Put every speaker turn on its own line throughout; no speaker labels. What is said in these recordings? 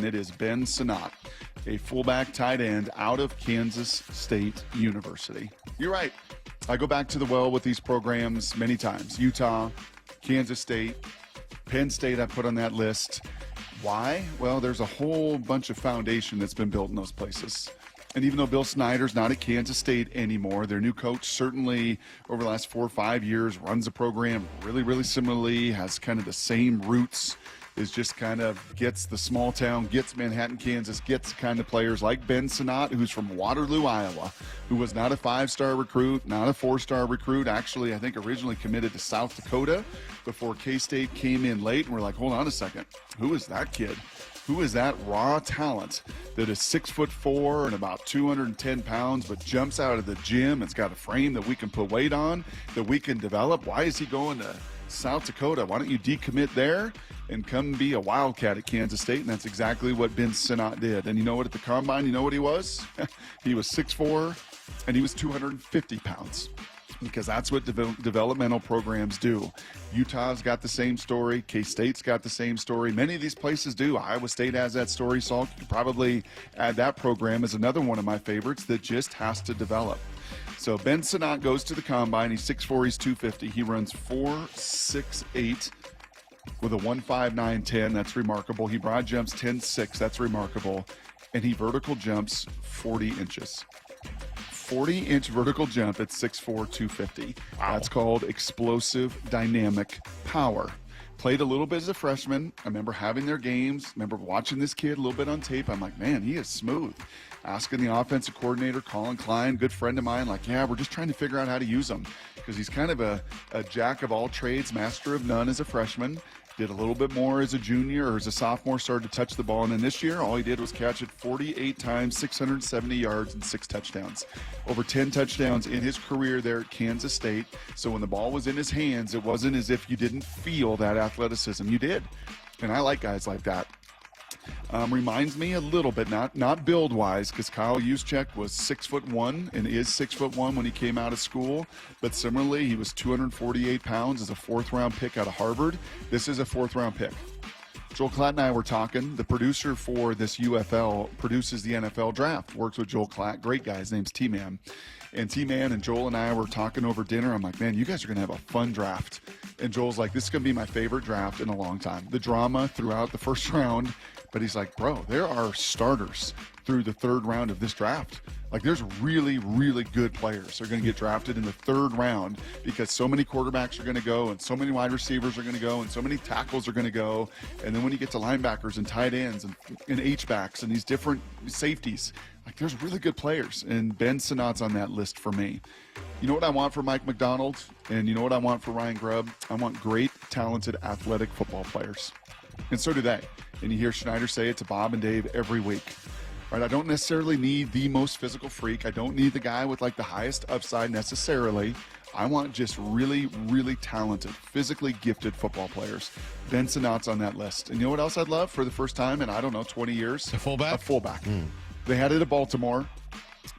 it is Ben Sinnott, a fullback tight end out of Kansas State University. You're right. I go back to the well with these programs many times. Utah, Kansas State, Penn State I put on that list. Why? Well, there's a whole bunch of foundation that's been built in those places. And even though Bill Snyder's not at Kansas State anymore, their new coach certainly over the last 4 or 5 years runs the program really, really similarly, has kind of the same roots, is just kind of gets the small town, gets Manhattan, Kansas, gets kind of players like Ben Sinnott, who's from Waterloo, Iowa, who was not a 5-star recruit, not a 4-star recruit. Actually, I think originally committed to South Dakota before K-State came in late. And we're like, hold on a second. Who is that kid? Who is that raw talent that is 6'4" and about 210 pounds, but jumps out of the gym? It's got a frame that we can put weight on, that we can develop. Why is he going to South Dakota? Why don't you decommit there and come be a Wildcat at Kansas State? And that's exactly what Ben Sinnott did. And you know what, at the Combine, you know what he was? He was 6'4", and he was 250 pounds. Because that's what developmental programs do. Utah's got the same story. K-State's got the same story. Many of these places do. Iowa State has that story. Salk, you could probably add that program as another one of my favorites that just has to develop. So Ben Sinnott goes to the Combine. He's 6'4", he's 250. He runs 4.68 with a 1.59.10. That's remarkable. He broad jumps 10.6. That's remarkable. And he vertical jumps 40 inches. 40-inch vertical jump at 6'4", 250. Wow. That's called explosive dynamic power. Played a little bit as a freshman. I remember having their games. Remember watching this kid a little bit on tape. I'm like, man, he is smooth. Asking the offensive coordinator, Colin Klein, good friend of mine, like, yeah, we're just trying to figure out how to use him. Because he's kind of a jack of all trades, master of none as a freshman. Did a little bit more as a junior or as a sophomore, started to touch the ball. And then this year, all he did was catch it 48 times, 670 yards, and 6 touchdowns. Over 10 touchdowns in his career there at Kansas State. So when the ball was in his hands, it wasn't as if you didn't feel that athleticism. You did. And I like guys like that. Reminds me a little bit, not build-wise, because Kyle Juszczyk was 6'1" and is 6'1" when he came out of school. But similarly, he was 248 pounds as a 4th-round pick out of Harvard. This is a 4th-round pick. Joel Klatt and I were talking. The producer for this UFL produces the NFL draft, works with Joel Klatt. Great guy. His name's T-Man. And T-Man and Joel and I were talking over dinner. I'm like, man, you guys are going to have a fun draft. And Joel's like, this is going to be my favorite draft in a long time. The drama throughout the first round. But he's like, bro, there are starters through the 3rd round of this draft. Like, there's really, really good players that are going to get drafted in the 3rd round because so many quarterbacks are going to go and so many wide receivers are going to go and so many tackles are going to go. And then when you get to linebackers and tight ends and H-backs and these different safeties, like, there's really good players. And Ben Sinnott's on that list for me. You know what I want for Mike McDonald? And you know what I want for Ryan Grubb? I want great, talented, athletic football players. And so do they. And you hear Schneider say it to Bob and Dave every week. Right? I don't necessarily need the most physical freak. I don't need the guy with like the highest upside necessarily. I want just really, really talented, physically gifted football players. Ben Sinnott's on that list. And you know what else I'd love for the first time in, I don't know, 20 years?
A fullback?
A fullback. They had it at Baltimore.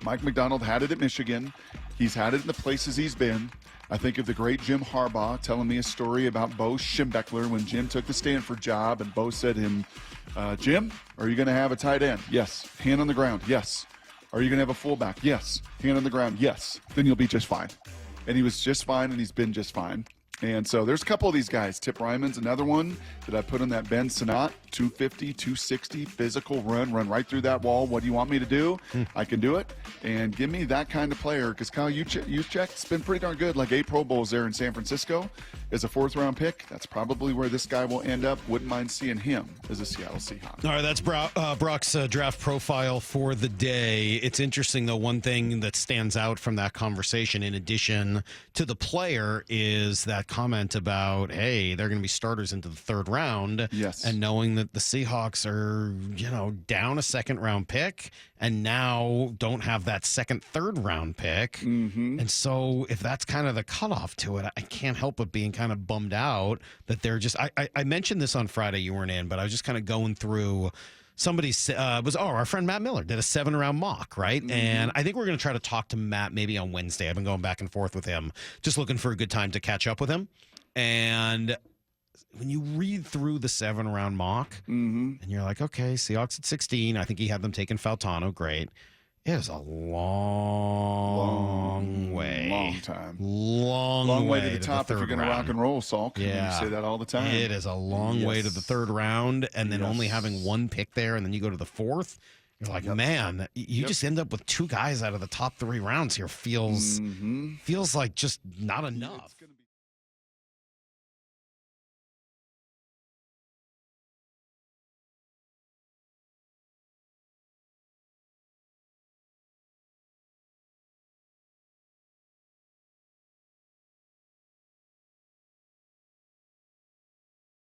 Mike McDonald had it at Michigan. He's had it in the places he's been. I think of the great Jim Harbaugh telling me a story about Bo Schembechler when Jim took the Stanford job, and Bo said to him, Jim, are you going to have a tight end? Yes. Hand on the ground? Yes. Are you going to have a fullback? Yes. Hand on the ground? Yes. Then you'll be just fine. And he was just fine, and he's been just fine. And so there's a couple of these guys. Tip Ryman's another one that I put on that Ben Sinnott, 250, 260, physical run right through that wall. What do you want me to do? I can do it. And give me that kind of player, because Kyle Juszczyk's been pretty darn good, like 8 Pro Bowls there in San Francisco. As a 4th-round pick, that's probably where this guy will end up. Wouldn't mind seeing him as a Seattle Seahawk.
All right, that's Brock's draft profile for the day. It's interesting, though, one thing that stands out from that conversation, in addition to the player, is that comment about, hey, they're going to be starters into the 3rd round.
Yes.
And knowing that the Seahawks are, down a 2nd-round pick and now don't have that 2nd, 3rd round pick.
Mm-hmm.
And so if that's kind of the cutoff to it, I can't help but being kind of bummed out that they're just, I mentioned this on Friday, you weren't in, but I was just kind of going through our friend Matt Miller did a 7-round mock, right? Mm-hmm. And I think we're going to try to talk to Matt maybe on Wednesday. I've been going back and forth with him, just looking for a good time to catch up with him. And when you read through the 7-round mock, and you're like, okay, Seahawks at 16. I think he had them taking Faltano. Great. It is a long way.
Long time.
Long
way to the top if you're going to rock
round.
and roll, Salk.
Yeah.
You say that all the time.
It is a long way to the 3rd round, and then only having one pick there, and then you go to the 4th. You're like, man, you just end up with 2 guys out of the top 3 rounds here. Feels like just not enough.